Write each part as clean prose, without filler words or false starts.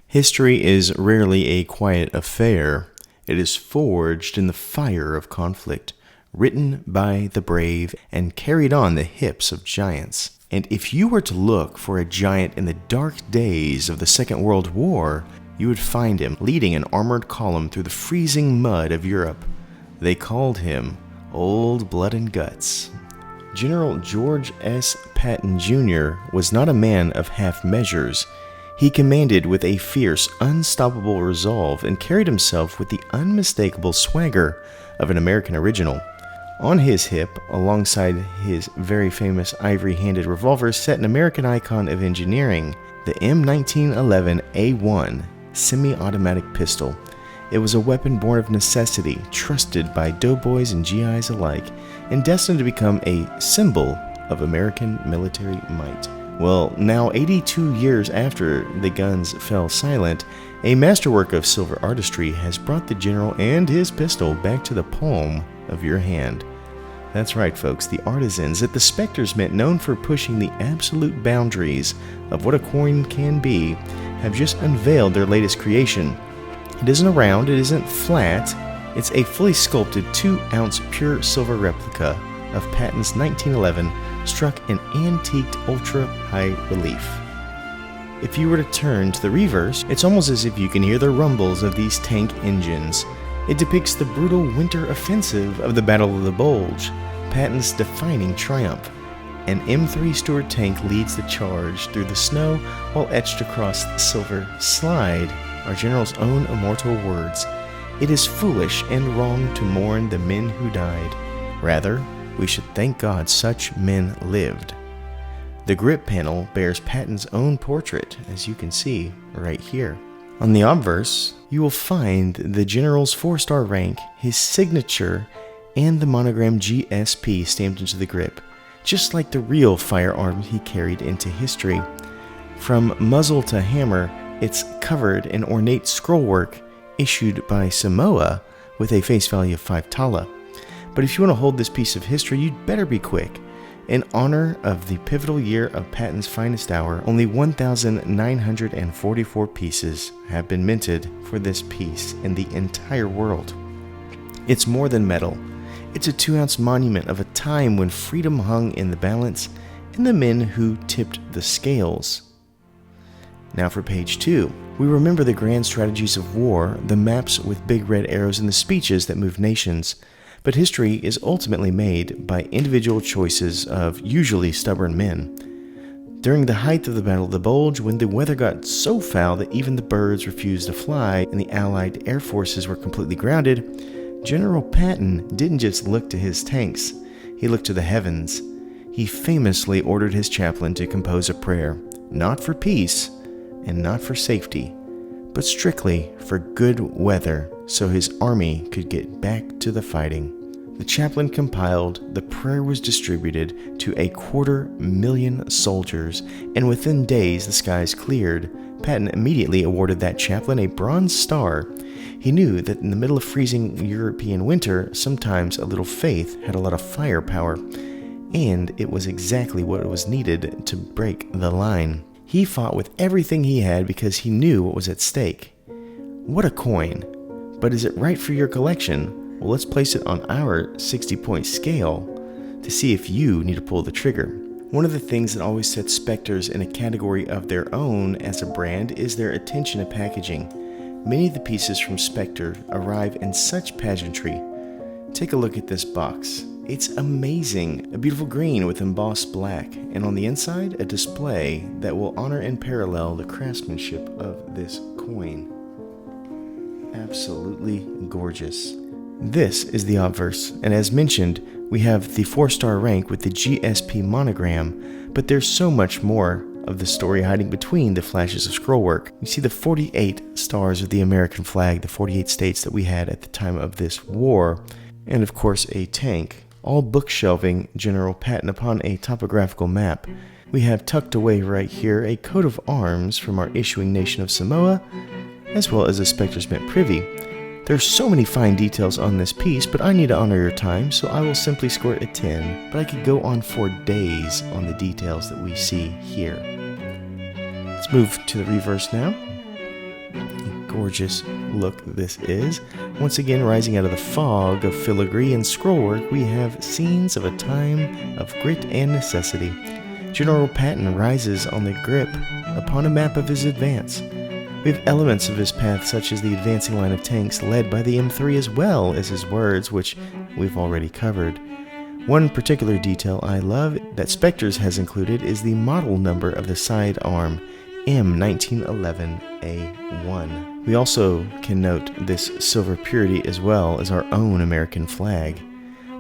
History is rarely a quiet affair. It is forged in the fire of conflict, written by the brave and carried on the hips of giants. And if you were to look for a giant in the dark days of the Second World War, you would find him leading an armored column through the freezing mud of Europe. They called him Old Blood and Guts. General George S. Patton Jr. was not a man of half measures. He commanded with a fierce, unstoppable resolve and carried himself with the unmistakable swagger of an American original. On his hip, alongside his very famous ivory-handed revolver, sat an American icon of engineering, the M1911A1 semi-automatic pistol. It was a weapon born of necessity, trusted by doughboys and GIs alike, and destined to become a symbol of American military might. Well, now 82 years after the guns fell silent, a masterwork of silver artistry has brought the general and his pistol back to the palm of your hand. That's right, folks, the artisans at the Spectre's Mint, known for pushing the absolute boundaries of what a coin can be, have just unveiled their latest creation. It isn't round, it isn't flat, it's a fully sculpted 2-ounce pure silver replica of Patton's 1911 struck in antiqued ultra-high relief. If you were to turn to the reverse, it's almost as if you can hear the rumbles of these tank engines. It depicts the brutal winter offensive of the Battle of the Bulge, Patton's defining triumph. An M3 Stuart tank leads the charge through the snow while etched across the silver slide our general's own immortal words: "It is foolish and wrong to mourn the men who died. Rather, we should thank God such men lived." The grip panel bears Patton's own portrait, as you can see right here. On the obverse, you will find the general's 4-star rank, his signature, and the monogram GSP stamped into the grip, just like the real firearm he carried into history. From muzzle to hammer, it's covered in ornate scrollwork issued by Samoa with a face value of 5 tala. But if you want to hold this piece of history, you'd better be quick. In honor of the pivotal year of Patton's finest hour, only 1,944 pieces have been minted for this piece in the entire world. It's more than metal. It's a 2-ounce monument of a time when freedom hung in the balance and the men who tipped the scales. Now for page 2. We remember the grand strategies of war, the maps with big red arrows, and the speeches that moved nations. But history is ultimately made by individual choices of usually stubborn men. During the height of the Battle of the Bulge, when the weather got so foul that even the birds refused to fly and the Allied air forces were completely grounded, General Patton didn't just look to his tanks, he looked to the heavens. He famously ordered his chaplain to compose a prayer, not for peace and not for safety, but strictly for good weather so his army could get back to the fighting. The chaplain compiled, the prayer was distributed to 250,000 soldiers, and within days the skies cleared. Patton immediately awarded that chaplain a Bronze Star. He knew that in the middle of freezing European winter, sometimes a little faith had a lot of firepower, and it was exactly what was needed to break the line. He fought with everything he had because he knew what was at stake. What a coin! But is it right for your collection? Well, let's place it on our 60-point scale to see if you need to pull the trigger. One of the things that always sets Spectres in a category of their own as a brand is their attention to packaging. Many of the pieces from Spectre arrive in such pageantry. Take a look at this box. It's amazing. A beautiful green with embossed black, and on the inside, a display that will honor and parallel the craftsmanship of this coin. Absolutely gorgeous. This is the obverse, and as mentioned, we have the 4-star rank with the GSP monogram, but there's so much more of the story hiding between the flashes of scrollwork. You see the 48 stars of the American flag, the 48 states that we had at the time of this war, and of course a tank, all bookshelving General Patton upon a topographical map. We have tucked away right here a coat of arms from our issuing nation of Samoa, as well as a Spectre's Mint privy. There's so many fine details on this piece, but I need to honor your time, so I will simply score it a 10, but I could go on for days on the details that we see here. Let's move to the reverse now. gorgeous look this is. Once again, rising out of the fog of filigree and scrollwork, we have scenes of a time of grit and necessity. General Patton rises on the grip upon a map of his advance. We have elements of his path such as the advancing line of tanks led by the M3 as well as his words, which we've already covered. One particular detail I love that Spectres has included is the model number of the sidearm, M1911A1. We also can note this silver purity as well as our own American flag.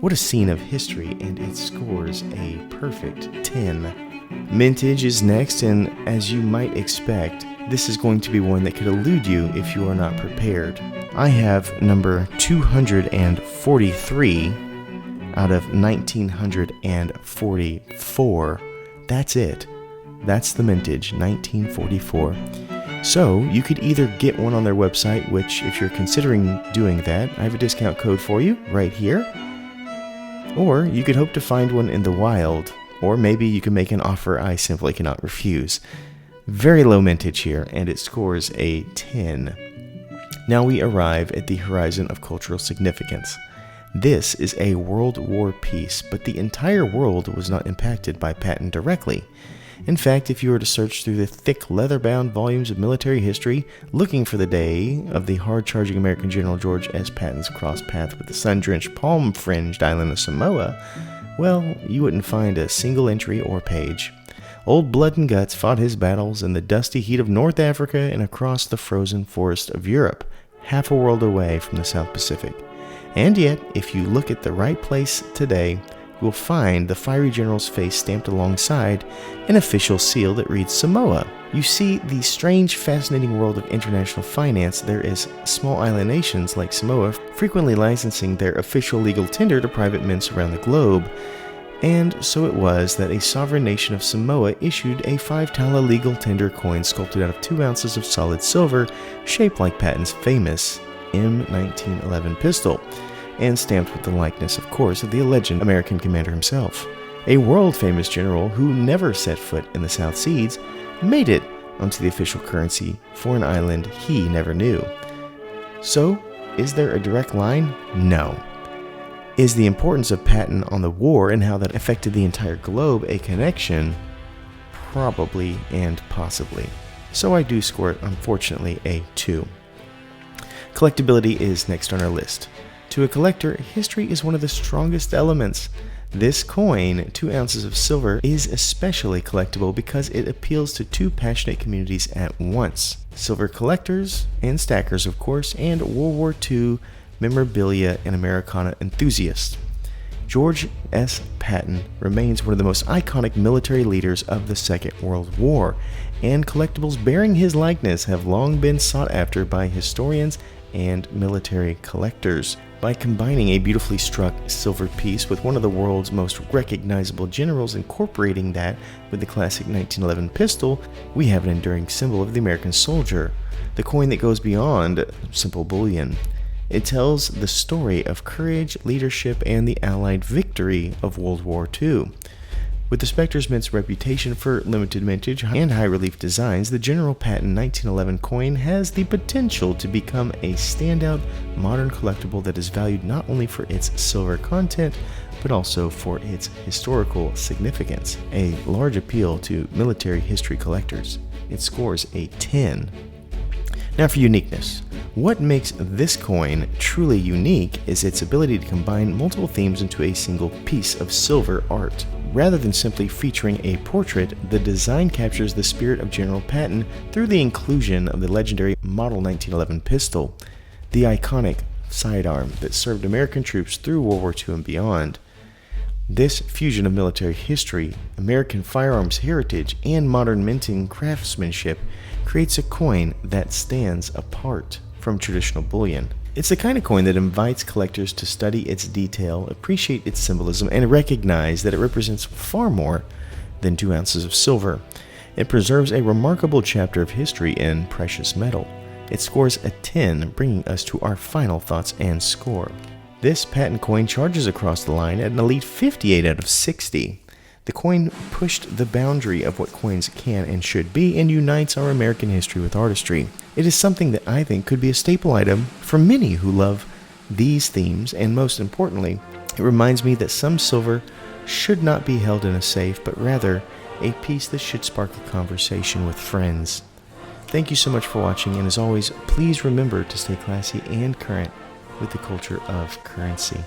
What a scene of history, and it scores a perfect 10. Mintage is next, and as you might expect, this is going to be one that could elude you if you are not prepared. I have number 243 out of 1944. That's it. That's the mintage, 1944. So you could either get one on their website, which if you're considering doing that, I have a discount code for you right here. Or you could hope to find one in the wild, or maybe you can make an offer I simply cannot refuse. Very low mintage here, and it scores a 10. Now we arrive at the horizon of cultural significance. This is a World War piece, but the entire world was not impacted by Patton directly. In fact, if you were to search through the thick leather-bound volumes of military history, looking for the day of the hard-charging American General George S. Patton's crossed path with the sun-drenched, palm-fringed island of Samoa, well, you wouldn't find a single entry or page. Old Blood and Guts fought his battles in the dusty heat of North Africa and across the frozen forest of Europe, half a world away from the South Pacific. And yet, if you look at the right place today, you will find the fiery general's face stamped alongside an official seal that reads Samoa. You see, the strange, fascinating world of international finance, there is small island nations like Samoa frequently licensing their official legal tender to private mints around the globe. And so it was that a sovereign nation of Samoa issued a 5 tala legal tender coin sculpted out of 2 ounces of solid silver, shaped like Patton's famous M1911 pistol, and stamped with the likeness, of course, of the alleged American commander himself. A world-famous general who never set foot in the South Seas made it onto the official currency for an island he never knew. So, is there a direct line? No. Is the importance of Patton on the war and how that affected the entire globe a connection? Probably and possibly. So I do score it, unfortunately, a 2. Collectability is next on our list. To a collector, history is one of the strongest elements. This coin, 2 ounces of silver, is especially collectible because it appeals to 2 passionate communities at once. Silver collectors and stackers, of course, and World War II memorabilia and Americana enthusiasts. George S. Patton remains one of the most iconic military leaders of the Second World War, and collectibles bearing his likeness have long been sought after by historians and military collectors. By combining a beautifully struck silver piece with one of the world's most recognizable generals, incorporating that with the classic 1911 pistol, we have an enduring symbol of the American soldier, the coin that goes beyond simple bullion. It tells the story of courage, leadership, and the Allied victory of World War II. With the Spectres Mint's reputation for limited mintage and high relief designs, the General Patton 1911 coin has the potential to become a standout modern collectible that is valued not only for its silver content, but also for its historical significance, a large appeal to military history collectors. It scores a 10. Now for uniqueness. What makes this coin truly unique is its ability to combine multiple themes into a single piece of silver art. Rather than simply featuring a portrait, the design captures the spirit of General Patton through the inclusion of the legendary Model 1911 pistol, the iconic sidearm that served American troops through World War II and beyond. This fusion of military history, American firearms heritage, and modern minting craftsmanship creates a coin that stands apart from traditional bullion. It's the kind of coin that invites collectors to study its detail, appreciate its symbolism, and recognize that it represents far more than 2 ounces of silver. It preserves a remarkable chapter of history in precious metal. It scores a 10, bringing us to our final thoughts and score. This Patton coin charges across the line at an elite 58 out of 60. The coin pushed the boundary of what coins can and should be and unites our American history with artistry. It is something that I think could be a staple item for many who love these themes, and most importantly, it reminds me that some silver should not be held in a safe, but rather a piece that should spark a conversation with friends. Thank you so much for watching, and as always, please remember to stay classy and current with the culture of currency.